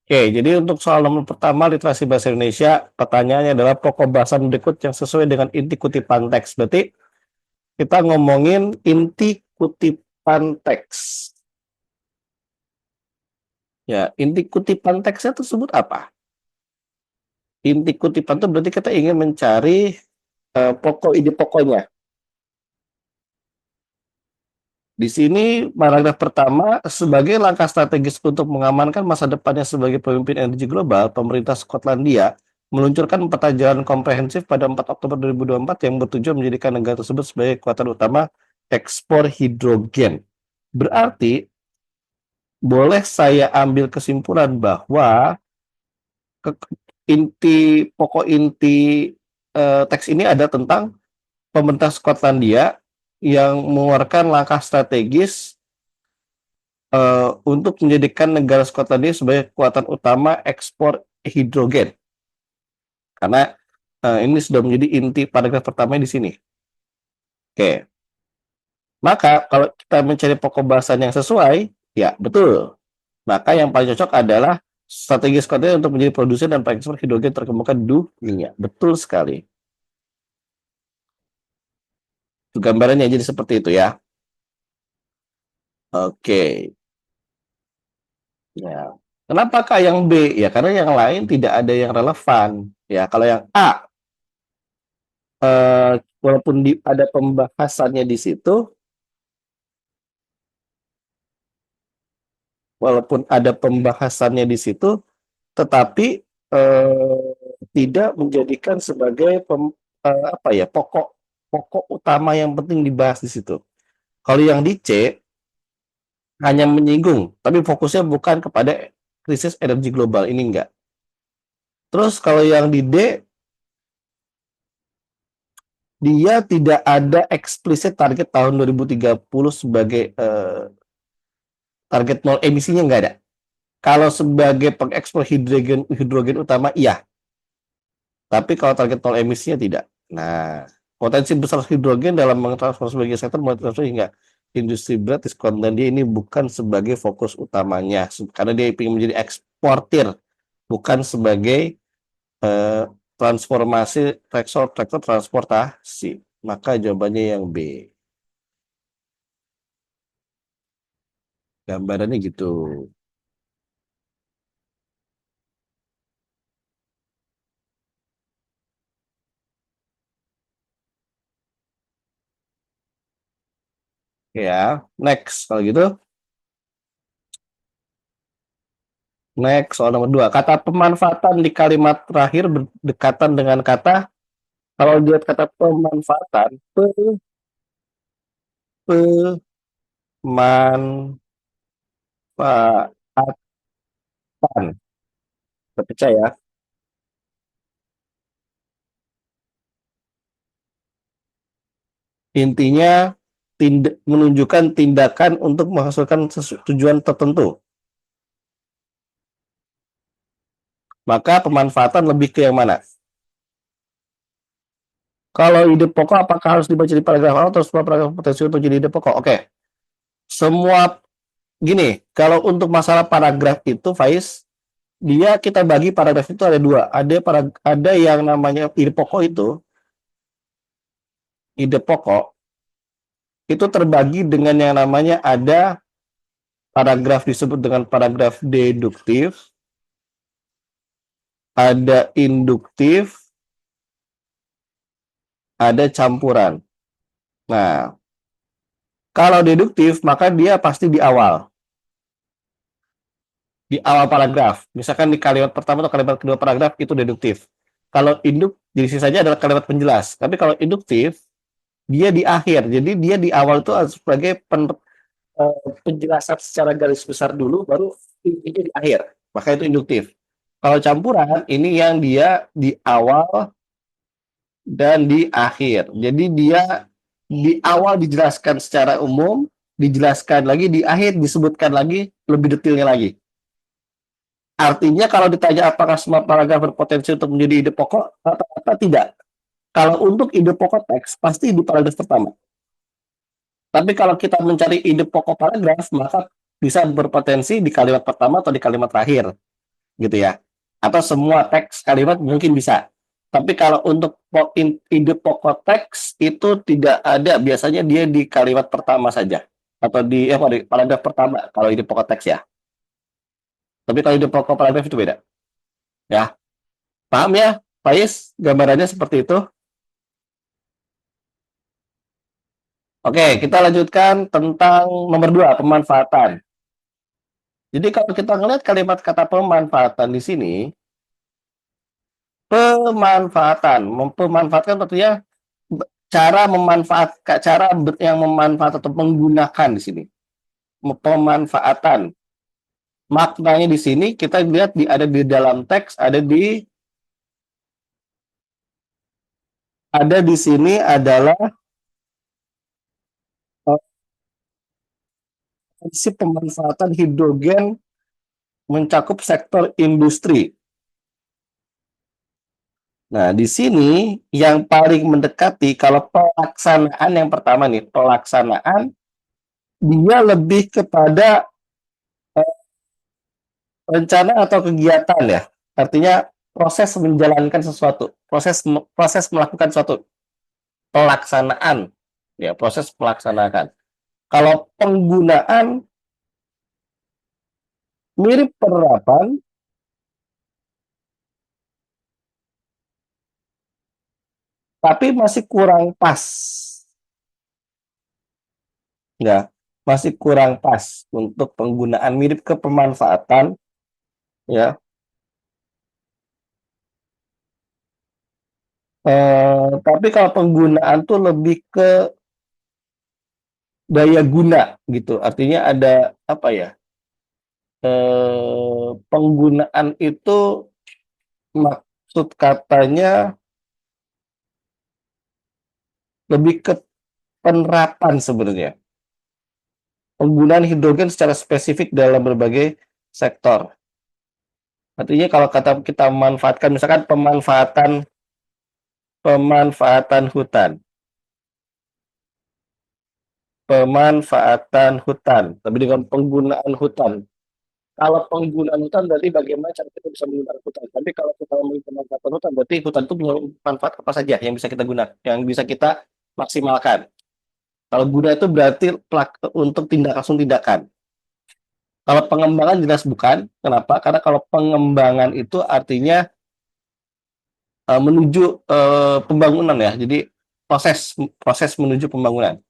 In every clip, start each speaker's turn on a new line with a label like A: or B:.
A: Oke, jadi untuk soal nomor pertama literasi bahasa Indonesia, pertanyaannya adalah pokok bahasan berikut yang sesuai dengan inti kutipan teks. Berarti kita ngomongin inti kutipan teks. Ya, inti kutipan teksnya tersebut apa? Inti kutipan itu berarti kita ingin mencari pokok ide pokoknya. Di sini paragraf pertama, sebagai langkah strategis untuk mengamankan masa depannya sebagai pemimpin energi global, pemerintah Skotlandia meluncurkan peta jalan komprehensif pada 4 Oktober 2024 yang bertujuan menjadikan negara tersebut sebagai kekuatan utama ekspor hidrogen. Berarti, boleh saya ambil kesimpulan bahwa pokok inti teks ini ada tentang pemerintah Skotlandia yang mengeluarkan langkah strategis untuk menjadikan negara Skotlandia sebagai kekuatan utama ekspor hidrogen. Karena ini sudah menjadi inti paragraf pertama di sini. Oke. Maka kalau kita mencari pokok bahasan yang sesuai, ya betul. Maka yang paling cocok adalah strategi Skotlandia untuk menjadi produsen dan pengekspor hidrogen terkemuka di dunia. Betul sekali. Itu gambarannya jadi seperti itu ya. Oke. Ya. Kenapakah yang B? Ya karena yang lain tidak ada yang relevan. Ya, kalau yang A walaupun ada pembahasannya di situ, tetapi tidak menjadikan sebagai pokok utama yang penting dibahas di situ. Kalau yang di C hanya menyinggung, tapi fokusnya bukan kepada krisis energi global, ini enggak. Terus kalau yang di D, dia tidak ada eksplisit target tahun 2030 sebagai target nol emisinya, enggak ada. Kalau sebagai pengekspor hidrogen utama, iya. Tapi kalau target nol emisinya tidak. Nah, potensi besar hidrogen dalam mentransformasi sebagai sektor multinasional hingga industri berat di Skotlandia ini bukan sebagai fokus utamanya, karena dia ingin menjadi eksportir, bukan sebagai transformasi traktor transportasi. Maka jawabannya yang B. Gambarannya gitu. Ya, next kalau gitu. Next, soal nomor 2. Kata pemanfaatan di kalimat terakhir berdekatan dengan kata, kalau lihat kata pemanfaatan, pemanfaatan. Terpecah ya. Intinya menunjukkan tindakan untuk menghasilkan tujuan tertentu. Maka pemanfaatan lebih ke yang mana? Kalau ide pokok apakah harus dibaca di paragraf awal atau semua paragraf potensi untuk jadi ide pokok? Oke. Semua gini, kalau untuk masalah paragraf itu, Faiz, dia kita bagi paragraf itu ada dua. Ada yang namanya ide pokok itu, ide pokok itu terbagi dengan yang namanya ada paragraf disebut dengan paragraf deduktif, ada induktif, ada campuran. Nah, kalau deduktif maka dia pasti di awal. Di awal paragraf. Misalkan di kalimat pertama atau kalimat kedua paragraf itu deduktif. Kalau induk jadi sisanya adalah kalimat penjelas. Tapi kalau induktif dia di akhir. Jadi dia di awal itu sebagai penjelasan secara garis besar dulu baru intinya di akhir. Maka itu induktif. Kalau campuran ini yang dia di awal dan di akhir. Jadi dia di awal dijelaskan secara umum, dijelaskan lagi di akhir disebutkan lagi lebih detailnya lagi. Artinya kalau ditanya apakah semua paragraf berpotensi untuk menjadi ide pokok, rata-rata tidak. Kalau untuk ide pokok teks, pasti di paragraf pertama. Tapi kalau kita mencari ide pokok paragraf, maka bisa berpotensi di kalimat pertama atau di kalimat terakhir. gitu ya. Atau semua teks kalimat mungkin bisa. Tapi kalau untuk ide pokok teks itu tidak ada, biasanya dia di kalimat pertama saja atau di paragraf pertama kalau ide pokok teks ya. Tapi kalau ide pokok paragraf itu beda. Ya, paham ya, Faiz? Gambarannya seperti itu. Oke, kita lanjutkan tentang nomor 2, pemanfaatan. Jadi kalau kita ngelihat kalimat kata pemanfaatan di sini, pemanfaatkan tentunya cara yang memanfaat atau menggunakan di sini. Pemanfaatan. Maknanya di sini kita lihat ada di dalam teks, ada di sini adalah fungsi pemanfaatan hidrogen mencakup sektor industri. Nah, di sini yang paling mendekati kalau pelaksanaan yang pertama nih, pelaksanaan dia lebih kepada rencana atau kegiatan ya. Artinya proses menjalankan sesuatu, proses melakukan sesuatu, pelaksanaan ya, proses pelaksanaan. Kalau penggunaan mirip penerapan, tapi masih kurang pas. Ya, masih kurang pas untuk penggunaan mirip ke pemanfaatan ya. Tapi kalau penggunaan tuh lebih ke daya guna gitu. Artinya ada apa ya? Penggunaan itu maksud katanya lebih ke penerapan sebenarnya. Penggunaan hidrogen secara spesifik dalam berbagai sektor. Artinya kalau kata kita memanfaatkan misalkan pemanfaatan hutan. Pemanfaatan hutan, tapi dengan penggunaan hutan. Kalau penggunaan hutan berarti bagaimana cara kita bisa menggunakan hutan. Tapi kalau kita ngomongin pemanfaatan hutan, berarti hutan itu punya manfaat apa saja yang bisa kita gunakan, yang bisa kita maksimalkan. Kalau guna itu berarti untuk langsung tindakan. Kalau pengembangan jelas bukan. Kenapa? Karena kalau pengembangan itu artinya menuju pembangunan ya. Jadi proses proses menuju pembangunan.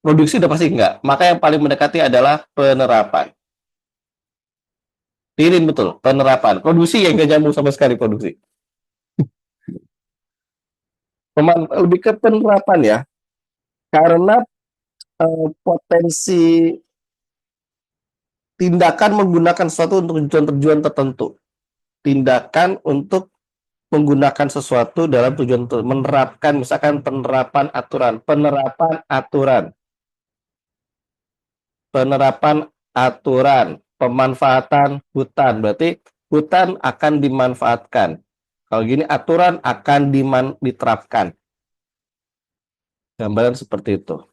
A: Produksi udah pasti enggak. Maka yang paling mendekati adalah penerapan. Tirin betul, penerapan. Produksi yang gak nyambung sama sekali produksi. Lebih ke penerapan ya, karena potensi tindakan menggunakan sesuatu untuk tujuan-tujuan tertentu. Tindakan untuk menggunakan sesuatu dalam tujuan tertentu. Menerapkan, misalkan penerapan aturan, pemanfaatan hutan. Berarti hutan akan dimanfaatkan. Kalau gini aturan akan diterapkan. Gambaran seperti itu.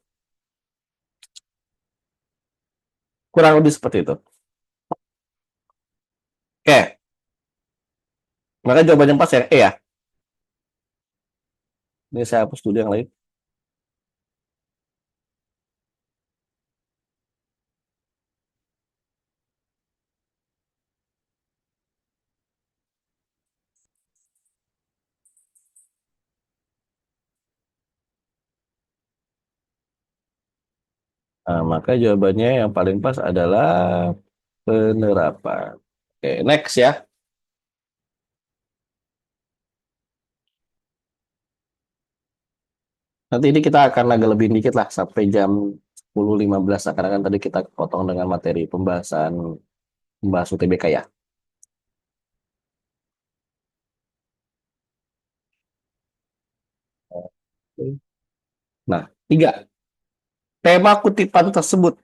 A: Kurang lebih seperti itu. Oke. Maka jawaban yang pas ya E ya. Ini saya hapus dulu yang lain. Nah, maka jawabannya yang paling pas adalah penerapan. Oke, next ya. Nanti ini kita akan agak lebih dikit lah sampai jam 10.15 karena kan tadi kita potong dengan materi pembahasan membahas UTBK ya. Nah, 3. Tema kutipan tersebut.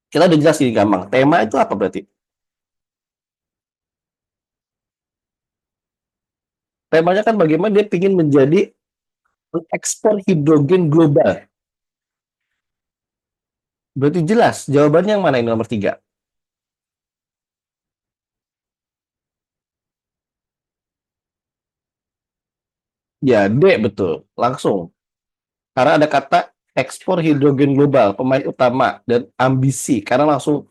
A: Kita udah jelas ini gampang. Tema itu apa berarti? Temanya kan bagaimana dia ingin menjadi ekspor hidrogen global. Berarti jelas jawabannya yang mana ini nomor 3? Ya, D betul. Langsung. Karena ada kata ekspor hidrogen global, pemain utama dan ambisi. Karena langsung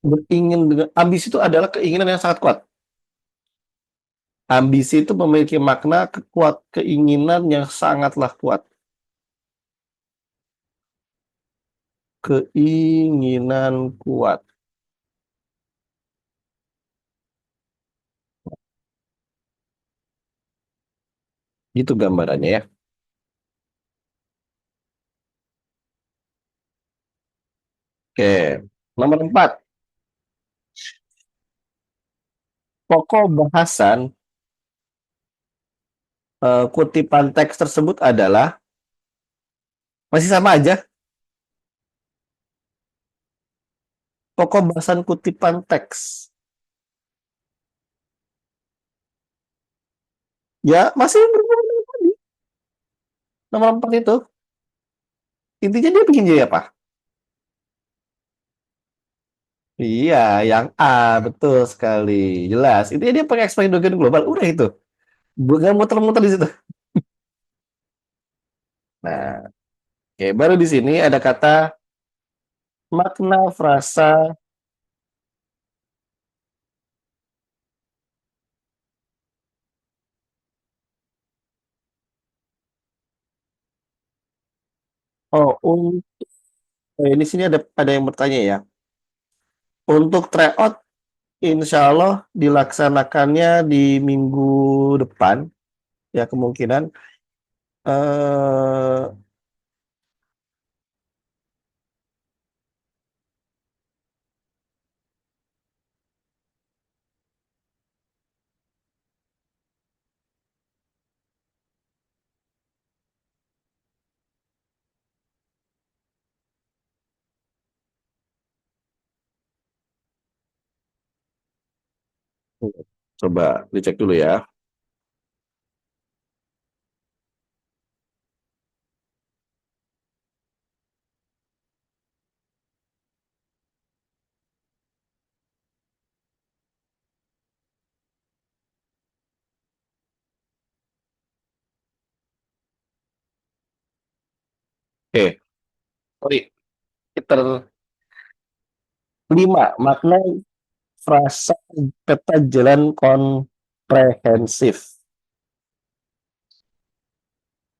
A: beringin dengan ambisi itu adalah keinginan yang sangat kuat. Ambisi itu memiliki makna kekuat keinginan yang sangatlah kuat. Keinginan kuat. Itu gambarannya ya. Oke. Nomor 4. Pokok bahasan kutipan teks tersebut adalah masih sama aja. Pokok bahasan kutipan teks. Ya, masih berhubungan dengan tadi. Nomor 4 itu. Intinya dia bikin jadi apa? Iya, yang A. Betul sekali. Jelas. Intinya dia pakai ekspresi dogen global. Udah itu. Bukan muter-muter di situ. Nah, oke. Baru di sini ada kata makna frasa. Oh, ini sini ada yang bertanya ya. Untuk tryout, insya Allah dilaksanakannya di minggu depan. Ya, kemungkinan. Eh, Coba dicek dulu ya. Oke, sorry. Kita 5. Makna frasa peta jalan komprehensif.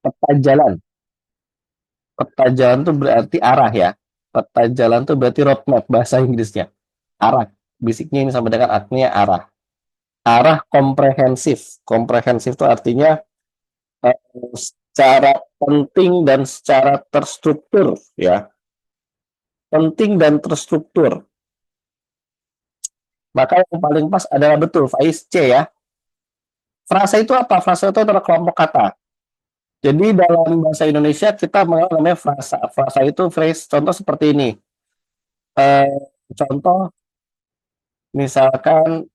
A: Peta jalan. Peta jalan itu berarti arah ya. Peta jalan itu berarti roadmap bahasa Inggrisnya. Arah. Bisiknya ini sama dengan artinya arah. Arah komprehensif. Komprehensif itu artinya eh, secara penting dan secara terstruktur ya. Penting dan terstruktur. Maka yang paling pas adalah betul Faiz C ya. Frasa itu apa? Frasa itu adalah kelompok kata. Jadi dalam bahasa Indonesia kita mengenal namanya frasa. Frasa itu phrase. Contoh seperti ini. Contoh misalkan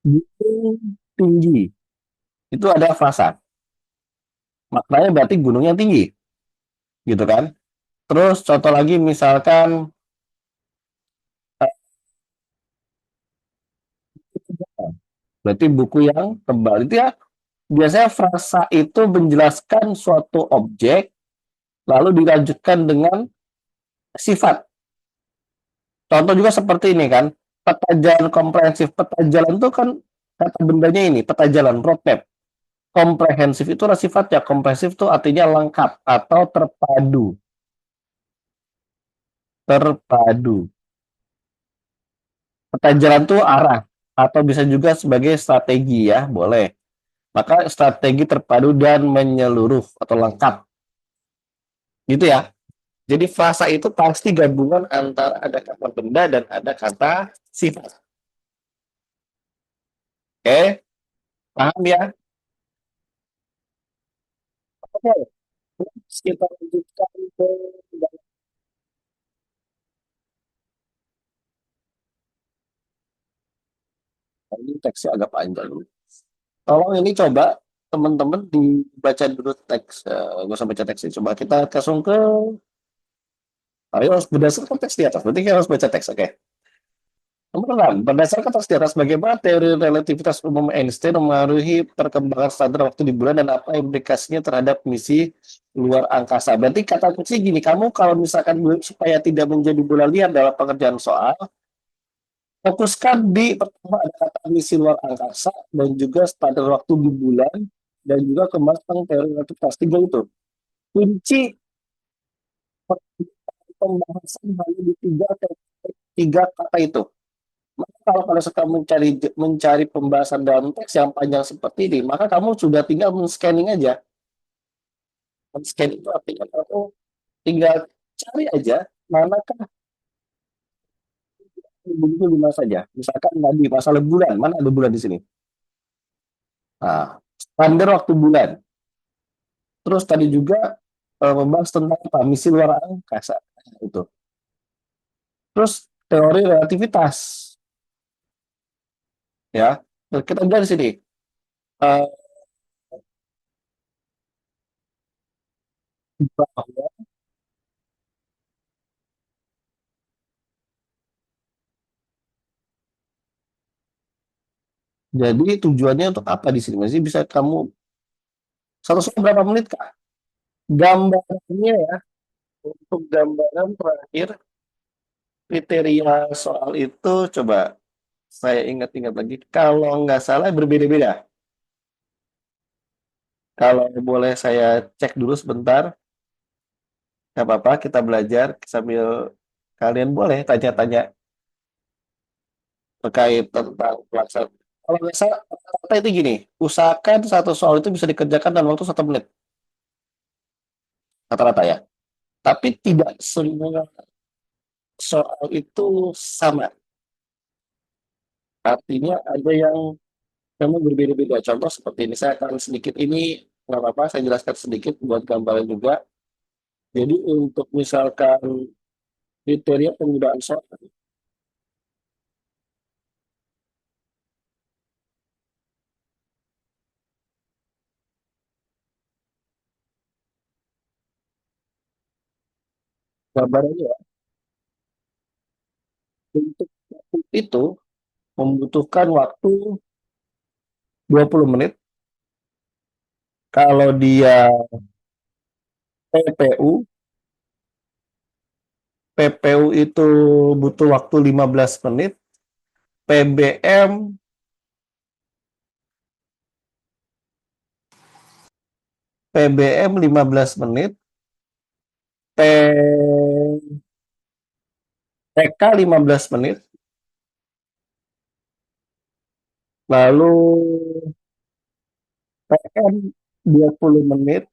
A: gunung tinggi. Itu ada frasa. Maknanya berarti gunung yang tinggi, gitu kan? Terus contoh lagi misalkan eh, berarti buku yang tebal. Itu ya biasanya frasa itu menjelaskan suatu objek lalu dilanjutkan dengan sifat. Contoh juga seperti ini kan, peta jalan komprehensif. Peta jalan itu kan kata bendanya ini, peta jalan, roadmap. Komprehensif itu adalah sifatnya. Komprehensif itu artinya lengkap atau terpadu. Terpadu. Peta jalan itu arah atau bisa juga sebagai strategi ya, boleh. Maka strategi terpadu dan menyeluruh atau lengkap. Gitu ya. Jadi frasa itu pasti gabungan antara ada kata benda dan ada kata sifat. Oke, paham ya? Oke, kita lanjutkan ke ini teksnya agak panjang. Tolong ini coba teman-teman dibaca dulu teks, nggak usah baca teksnya. Coba kita langsung ke, ayo harus berdasarkan teks di atas. Berarti kita harus baca teks, oke? Nomor 6, berdasarkan atas di atas bagaimana teori relativitas umum Einstein memengaruhi perkembangan standar waktu di bulan dan apa implikasinya terhadap misi luar angkasa. Berarti kata kunci gini, kamu kalau misalkan supaya tidak menjadi bola liar dalam pengerjaan soal, fokuskan di pertama ada kata misi luar angkasa dan juga standar waktu di bulan dan juga kembang teori relativitas. Tiga itu. Kunci pembahasan hanya di tiga kata itu. Maka kalau kalian suka mencari pembahasan dalam teks yang panjang seperti ini, maka kamu sudah tinggal men-scanning aja. Men-scan itu artinya kamu tinggal cari aja manakah begitu di mana saja. Misalkan tadi masalah bulan, mana ada bulan di sini? Nah, standar waktu bulan. Terus tadi juga membahas tentang apa? Misi luar angkasa itu. Terus teori relativitas, ya. Nah, kita lihat di sini. Eh, bahwa jadi tujuannya untuk apa di sini? Masih bisa kamu satu soal berapa menit kah? Gambarannya ya, untuk gambaran terakhir kriteria soal itu coba saya ingat-ingat lagi. Kalau nggak salah berbeda-beda. Kalau boleh saya cek dulu sebentar, nggak apa-apa, kita belajar sambil kalian boleh tanya-tanya terkait tentang pelaksanaan. Kalau nggak salah, kata itu gini, usahakan satu soal itu bisa dikerjakan dalam waktu 1 menit, rata-rata ya. Tapi tidak semua soal itu sama. Artinya ada yang memang berbeda-beda. Contoh seperti ini, saya akan sedikit ini, nggak apa-apa, saya jelaskan sedikit buat gambaran juga. Jadi untuk misalkan kriteria penggunaan soal, gambarannya ya, untuk itu membutuhkan waktu 20 menit. Kalau dia PPU, PPU itu butuh waktu 15 menit, PBM, PBM 15 menit, TK 15 menit, lalu PM 20 menit,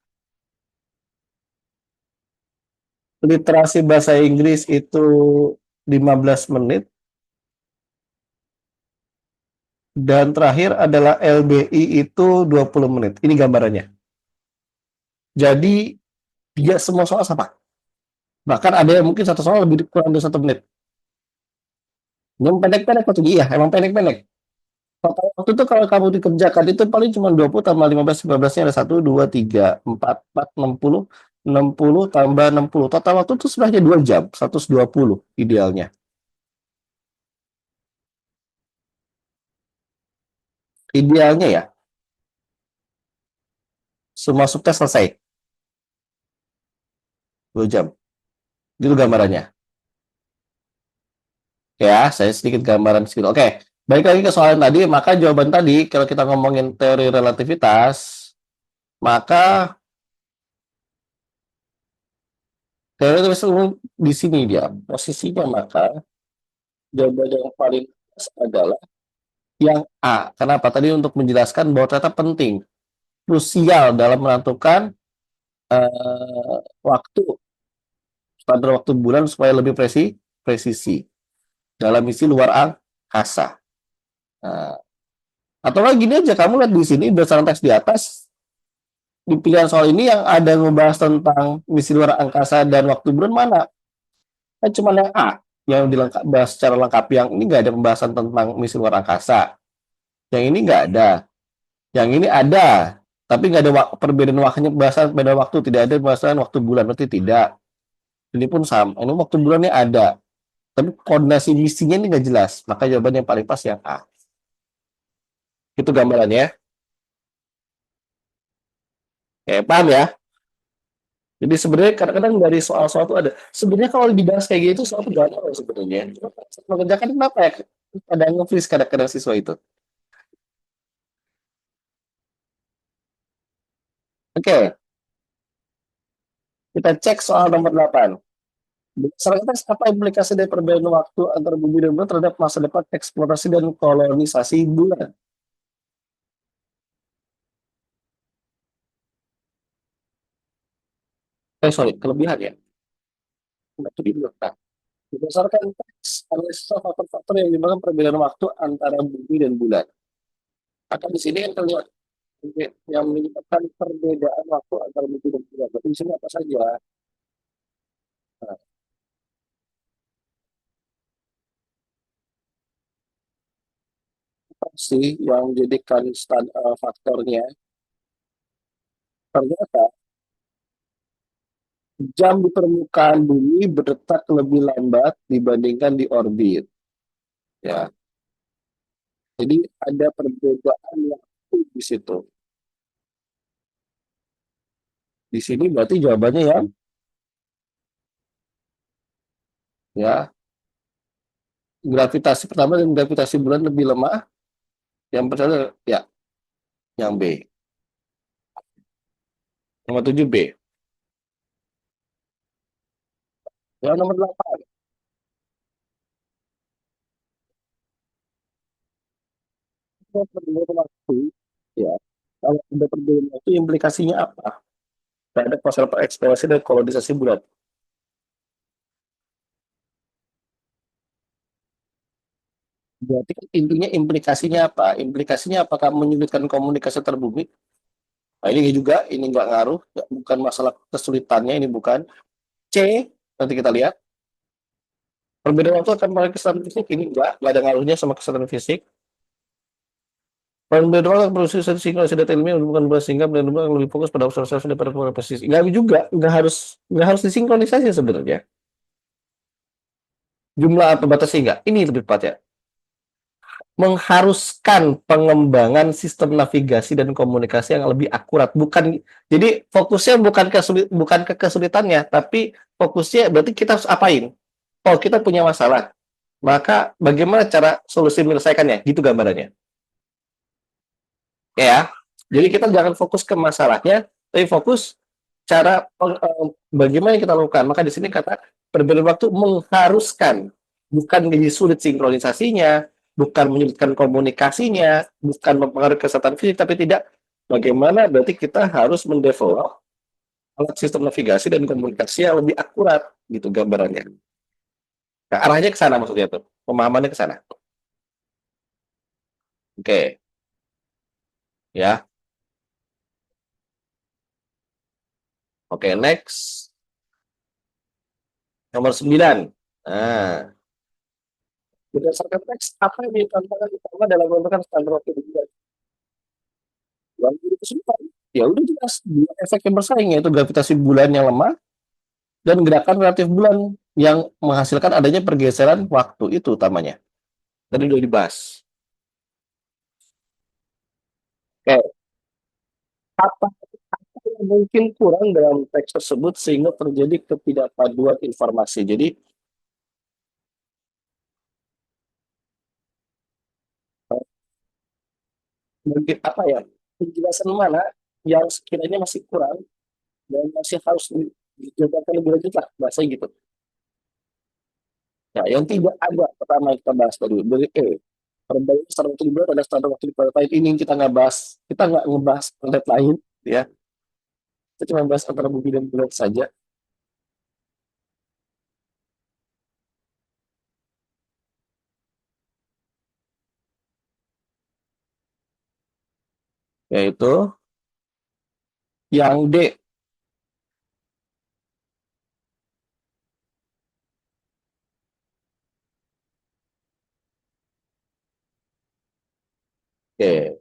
A: literasi bahasa Inggris itu 15 menit, dan terakhir adalah LBI itu 20 menit. Ini gambarannya. Jadi dia semua soal sama. Bahkan ada yang mungkin satu soal lebih kurang dari 1 menit. Yang pendek-pendek waktu iya, emang pendek-pendek. Total waktu itu kalau kamu dikerjakan itu paling cuma 20 tambah 15, 15-nya ada 1, 2, 3, 4, 4, 60, 60 tambah 60. Total waktu itu sebenarnya 2 jam, 120 idealnya. Idealnya ya, semua sukses selesai 2 jam. Itu gambarannya. Ya, saya sedikit gambaran sedikit. Oke, balik lagi ke soal tadi, maka jawaban tadi kalau kita ngomongin teori relativitas, maka teori relativitas di sini dia posisinya, maka jawaban yang paling pas adalah yang A. Kenapa? Tadi untuk menjelaskan bahwa ternyata penting, krusial dalam menentukan waktu, standar waktu bulan supaya lebih presisi dalam misi luar angkasa. Nah, atau lagi gini aja, kamu lihat di sini berdasarkan teks di atas, di pilihan soal ini yang ada membahas tentang misi luar angkasa dan waktu bulan mana? Kan cuma yang A yang bahas secara lengkap, yang ini nggak ada pembahasan tentang misi luar angkasa. Yang ini nggak ada. Yang ini ada, tapi nggak ada perbedaan waktunya, pembahasan beda waktu, tidak ada pembahasan waktu bulan, berarti tidak. Ini pun sama. Ini waktu bulannya ada, tapi koordinasi misinya ini nggak jelas. Maka jawabannya yang paling pas yang A. Itu gambarannya. Oke, paham ya? Jadi sebenarnya kadang-kadang dari soal-soal itu ada. Sebenarnya kalau dibahas kayak gitu soal itu gampang loh sebenarnya. Mengerjakan kenapa ya? Ada nge-freeze kadang-kadang siswa itu. Oke, kita cek soal nomor 8. Berdasarkan teks, apa implikasi dari perbedaan waktu antara bumi dan bulan terhadap masa depan eksplorasi dan kolonisasi bulan? Sorry, kelebihan ya. Waktu di bulan. Nah, berdasarkan teks, analisa faktor-faktor yang menyebabkan perbedaan waktu antara bumi dan bulan. Akan di sini yang terlihat yang menyebabkan perbedaan waktu antara bumi dan bulan. Berarti di sini apa saja? Nah, apa sih yang menjadikan faktornya? Ternyata jam di permukaan bumi berdetak lebih lambat dibandingkan di orbit. Ya, jadi ada perbedaan waktu di situ. Di sini berarti jawabannya ya gravitasi pertama dan gravitasi bulan lebih lemah. Yang pertama ya yang B. Nomor 7 B. Yang nomor 8. Perbedaan waktu ya. Kalau ada perbedaan waktu implikasinya apa? Terhadap masalah eksplorasi dan kolonisasi bulan. Berarti kan intinya implikasinya apa? Implikasinya apakah menyulitkan komunikasi antar bumi? Nah, ini juga, ini nggak ngaruh, bukan masalah kesulitannya, ini bukan. C, nanti kita lihat. Perbedaan waktu akan mengalami kesadaran fisik, ini nggak ada ngaruhnya sama kesadaran fisik. Perbedaan waktu akan produksi sinkronisasi data ilmiah bukan berbahasa sehingga benar-benar lebih fokus pada observasi daripada pengurangan presisi. Nggak juga, nggak harus disinkronisasi sebenarnya. Jumlah atau batas sehingga, ini lebih tepat ya. Mengharuskan pengembangan sistem navigasi dan komunikasi yang lebih akurat. Bukan, jadi fokusnya bukan ke kesulitannya, tapi fokusnya berarti kita harus apain? Oh, kita punya masalah, maka bagaimana cara solusi menyelesaikannya? Gitu gambarannya. Ya, jadi kita jangan fokus ke masalahnya, tapi fokus cara bagaimana kita lakukan. Maka di sini kata perbedaan waktu mengharuskan, bukan jadi sulit sinkronisasinya, bukan menyulitkan komunikasinya, bukan mempengaruhi kesehatan fisik, tapi tidak bagaimana berarti kita harus mendevelop alat sistem navigasi dan komunikasi yang lebih akurat gitu gambarannya. Nah, arahnya ke sana maksudnya tuh, pemahamannya ke sana. Oke, ya. Oke, next. Nomor 9. Nah, berdasarkan teks, apa yang ditandakan utama dalam menentukan standar waktu digital? Yang itu kesulitan. Ya udah jelas, dua efek yang bersaing yaitu gravitasi bulan yang lemah dan gerakan relatif bulan yang menghasilkan adanya pergeseran waktu itu utamanya. Tadi udah dibahas. Oke, apa yang mungkin kurang dalam teks tersebut sehingga terjadi ketidakpaduan informasi. Jadi mungkin apa ya penjelasan mana yang sekiranya masih kurang dan masih harus dijabarkan lebih lanjut lah bahasa gitu. Nah, yang tidak ada pertama yang kita bahas tadi dari perbedaan standar waktu dibuat ada standar waktu di planet lain ini yang kita nggak bahas, kita nggak ngebahas planet lain ya, kita cuma bahas antara bumi dan bulan saja, yaitu yang D. Oke,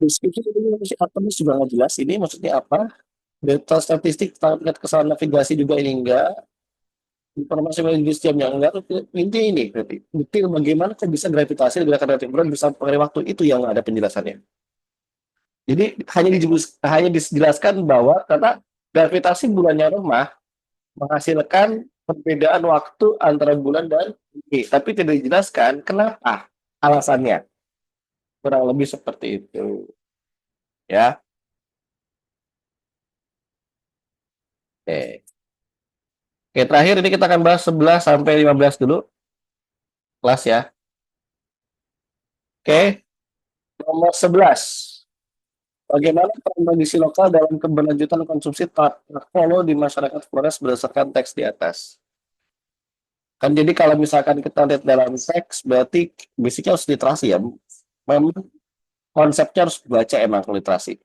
A: deskripsi ini masih apa nih sudah nggak jelas ini maksudnya apa. Data statistik terkait kesalahan navigasi juga ini enggak. Informasi medis jamnya enggak. Inti ini berarti detail bagaimana kok bisa gravitasi dan gerakan relatif berat bisa mempengaruhi waktu itu yang ada penjelasannya. Jadi hanya dijelaskan bahwa karena gravitasi bulannya remah menghasilkan perbedaan waktu antara bulan dan bumi, tapi tidak dijelaskan kenapa alasannya. Kurang lebih seperti itu, ya. Oke. Oke, terakhir ini kita akan bahas 11 sampai 15 dulu kelas ya. Oke, nomor 11. Bagaimana peran kondisi lokal dalam keberlanjutan konsumsi takfolo di masyarakat Flores berdasarkan teks di atas? Kan jadi kalau misalkan kita lihat dalam teks, berarti basicnya harus literasi ya. Memang konsepnya harus baca emang literasi.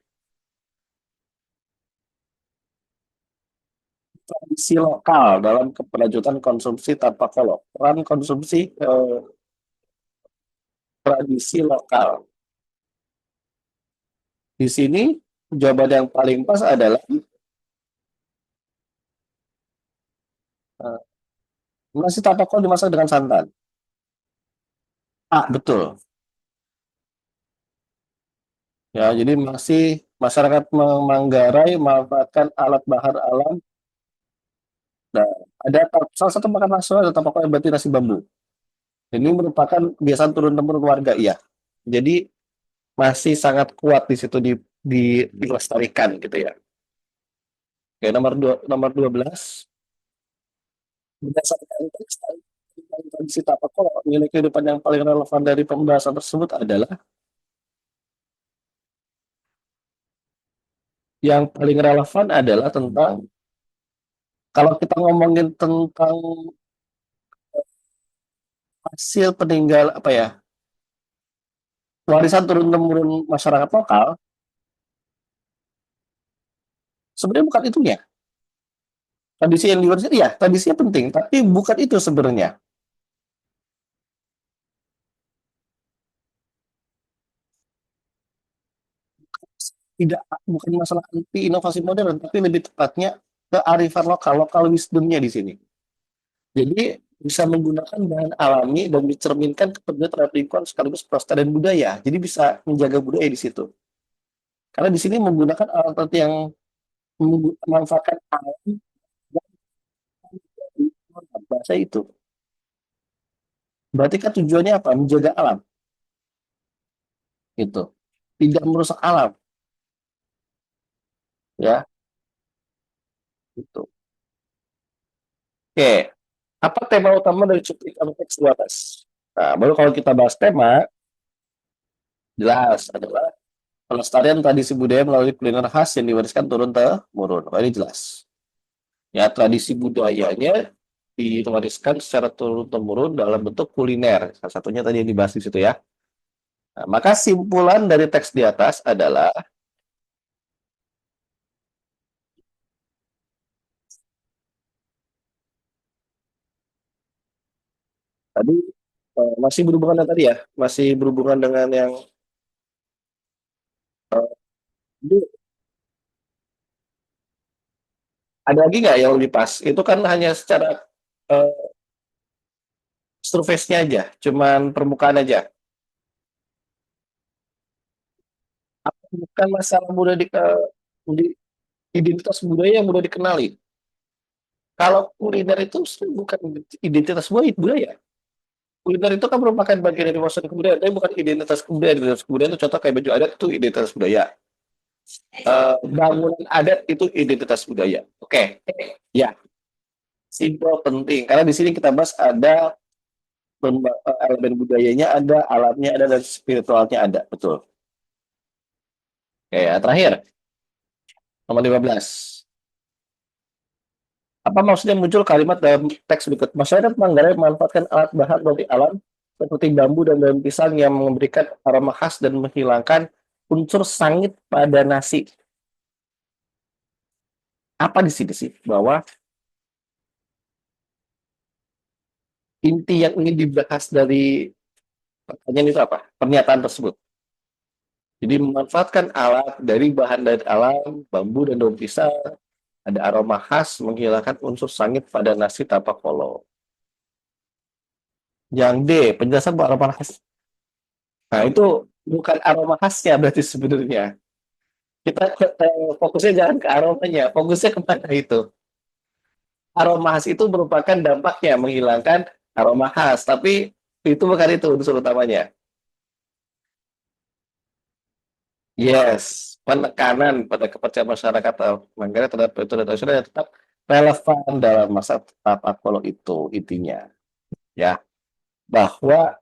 A: Tradisi lokal dalam keberlanjutan konsumsi tanpa kolok. Peran konsumsi tradisi lokal. Di sini jawaban yang paling pas adalah eh, nasi tanpa kolok dimasak dengan santan. Ah, betul. Ya, jadi masih masyarakat Manggarai memanfaatkan alat bahar alam. Nah, ada salah satu makan nasional ada tanpa kolok berarti nasi bambu. Ini merupakan kebiasaan turun-temurun warga, iya. Jadi masih sangat kuat di situ dilestarikan gitu ya. Oke, nomor 12. Berdasarkan teks tentang tradisi tapak kolok, nilai kehidupan yang paling relevan dari pembahasan tersebut adalah tentang kalau kita ngomongin tentang hasil peninggal apa ya warisan turun temurun masyarakat lokal, sebenarnya bukan itunya. Tradisi yang diwariskan, iya, tradisinya penting, tapi bukan itu sebenarnya. Tidak, bukan masalah anti inovasi modern, tapi lebih tepatnya kearifan lokal, lokal wisdomnya di sini. Jadi bisa menggunakan bahan alami dan dicerminkan kepedulian terhadap lingkungan sekaligus pelestarian budaya. Jadi bisa menjaga budaya di situ. Karena di sini menggunakan alat yang memanfaatkan alam dan bahasa itu. Berarti kan tujuannya apa? Menjaga alam, gitu. Tidak merusak alam, ya, gitu. Oke, apa tema utama dari cuplikan teks di atas? Nah, baru kalau kita bahas tema, jelas adalah pelestarian tradisi budaya melalui kuliner khas yang diwariskan turun temurun. Oh, ini jelas. Ya, tradisi budayanya diwariskan secara turun temurun dalam bentuk kuliner. Salah satunya tadi yang dibahas di situ ya. Nah, maka simpulan dari teks di atas adalah tadi masih berhubungan dengan tadi ya, masih berhubungan dengan yang ini ada lagi nggak yang lebih pas? Itu kan hanya secara uh, surface-nya aja, cuman permukaan aja. Bukan masalah mudah di identitas budaya yang mudah dikenali. Kalau kuliner itu bukan identitas budaya. Kuliner itu kan merupakan bagian dari wawasan kebudayaan, tapi bukan identitas kebudayaan. Identitas kebudayaan itu contoh kayak baju adat itu identitas budaya. Bangunan adat itu identitas budaya. Oke, ya, simpel penting. Karena di sini kita bahas ada elemen budayanya ada, alamnya ada, dan spiritualnya ada. Betul. Oke, ya, terakhir, nomor 15. Apa maksudnya muncul kalimat dalam teks berikut? Masyarakat Manggarai memanfaatkan alat bahan dari alam seperti bambu dan daun pisang yang memberikan aroma khas dan menghilangkan unsur sangit pada nasi. Apa di sini sih? Bahwa inti yang ingin dibahas dari pertanyaan itu apa? Pernyataan tersebut. Jadi memanfaatkan alat dari bahan dari alam, bambu dan daun pisang, ada aroma khas menghilangkan unsur sangit pada nasi tapak kolo. Yang D, penjelasan buat aroma khas. Nah, itu bukan aroma khasnya berarti sebenarnya. Kita fokusnya jangan ke aromanya, fokusnya kemana itu. Aroma khas itu merupakan dampaknya menghilangkan aroma khas, tapi itu bukan itu unsur utamanya. Yes, penekanan pada kepercayaan masyarakat Manggarai terhadap metode tradisional yang tetap relevan dalam masa tapak kolo itu intinya, ya. Bahwa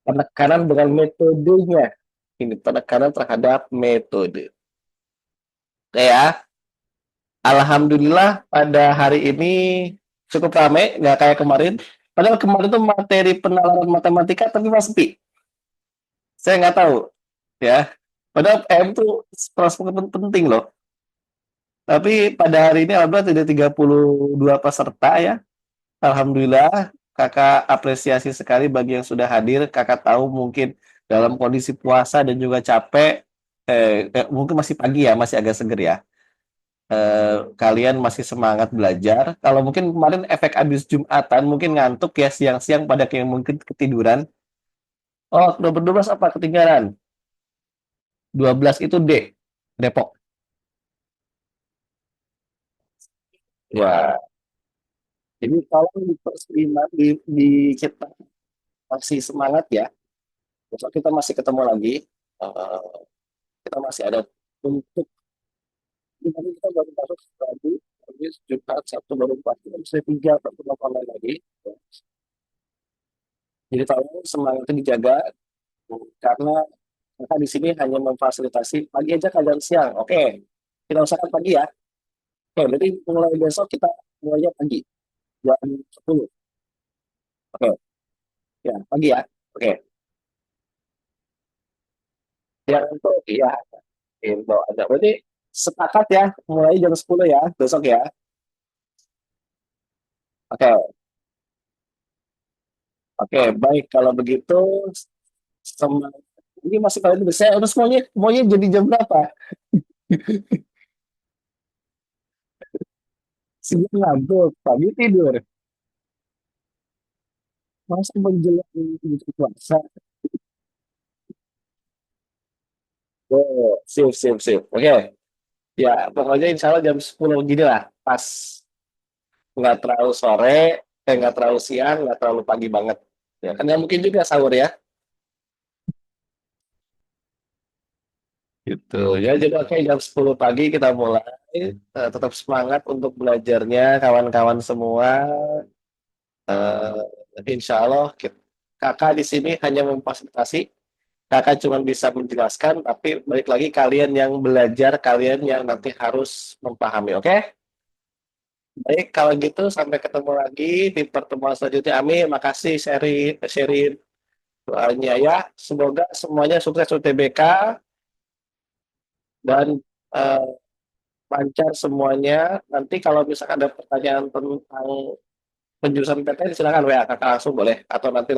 A: penekanan dengan metodenya, ini penekanan terhadap metode. Oke ya, alhamdulillah pada hari ini cukup ramai, nggak kayak kemarin. Padahal kemarin tuh materi penalaran matematika tapi masih sepi. Saya nggak tahu, ya. Padahal PM tuh penting loh. Tapi pada hari ini alhamdulillah ada 32 peserta ya. Alhamdulillah, kakak apresiasi sekali bagi yang sudah hadir. Kakak tahu mungkin dalam kondisi puasa dan juga capek, mungkin masih pagi ya, masih agak seger ya. Kalian masih semangat belajar. Kalau mungkin kemarin efek habis Jumatan, mungkin ngantuk ya siang-siang pada kayak mungkin ketiduran. Oh, nomor 12 apa ketinggalan? 12 itu D, Depok. Ya, jadi kalau di perseliman di kita masih semangat ya. Besok kita masih ketemu lagi. Eh, kita masih ada untuk nanti kita baru masuk lagi. Habis Jumat, Sabtu baru 4. Kita bisa 3 pertemuan online lagi. Jadi tolong semangat itu dijaga karena kita di sini hanya memfasilitasi pagi aja kalian siang. Oke, kita usahakan pagi ya. Oke, berarti mulai besok kita mulainya pagi jam 10. Oke, ya pagi ya. Oke, yang untuk ya info ada. Berarti sepakat ya mulai jam 10 ya besok ya. Oke, oke, baik kalau begitu sama ini masih kalian bisa harus maunya jadi jam berapa? Siang ngantuk, pagi tidur. Masa menjelang buka puasa. Oh, sip, sip, sip. Oke. Ya, pokoknya insya Allah jam 10 gini lah. Pas nggak terlalu sore, nggak terlalu siang, nggak terlalu pagi banget. Ya, kan ya mungkin juga sahur ya. Gitu. Ya, jadi oke jam 10 pagi kita mulai. Tetap semangat untuk belajarnya kawan-kawan semua. Insya Allah kakak di sini hanya memfasilitasi, kakak cuma bisa menjelaskan, tapi balik lagi kalian yang belajar, kalian yang nanti harus memahami, oke? Baik, kalau gitu sampai ketemu lagi di pertemuan selanjutnya. Amin. Makasih sharing doanya ya. Semoga semuanya sukses UTBK dan eh, lancar semuanya. Nanti kalau misalkan ada pertanyaan tentang penjurusan PTN silakan WA kakak langsung boleh atau nanti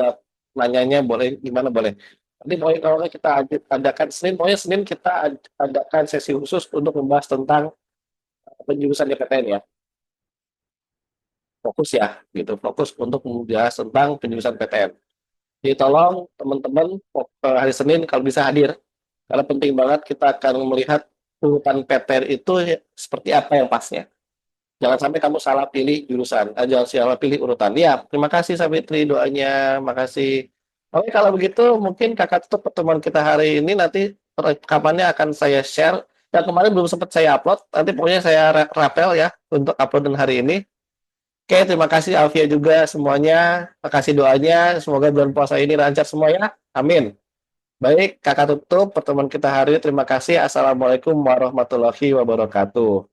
A: nanyanya boleh gimana boleh. Nanti pokoknya kalau kita adakan Senin, pokoknya Senin kita adakan sesi khusus untuk membahas tentang penjurusan PTN ya. Fokus ya, gitu. Fokus untuk membahas tentang penjurusan PTN. Jadi tolong teman-teman hari Senin kalau bisa hadir. Karena penting banget kita akan melihat urutan PTN itu seperti apa yang pasnya. Jangan sampai kamu salah pilih jurusan, jangan salah pilih urutan. Ya, terima kasih Sabitri doanya, makasih. Oke, kalau begitu mungkin kakak tutup pertemuan kita hari ini, nanti rekamannya akan saya share. Yang kemarin belum sempat saya upload, nanti pokoknya saya rapel ya untuk uploadan hari ini. Oke, terima kasih Alfia juga semuanya. Makasih doanya, semoga bulan puasa ini lancar semua ya. Amin. Baik, kakak tutup pertemuan kita hari ini. Terima kasih. Assalamualaikum warahmatullahi wabarakatuh.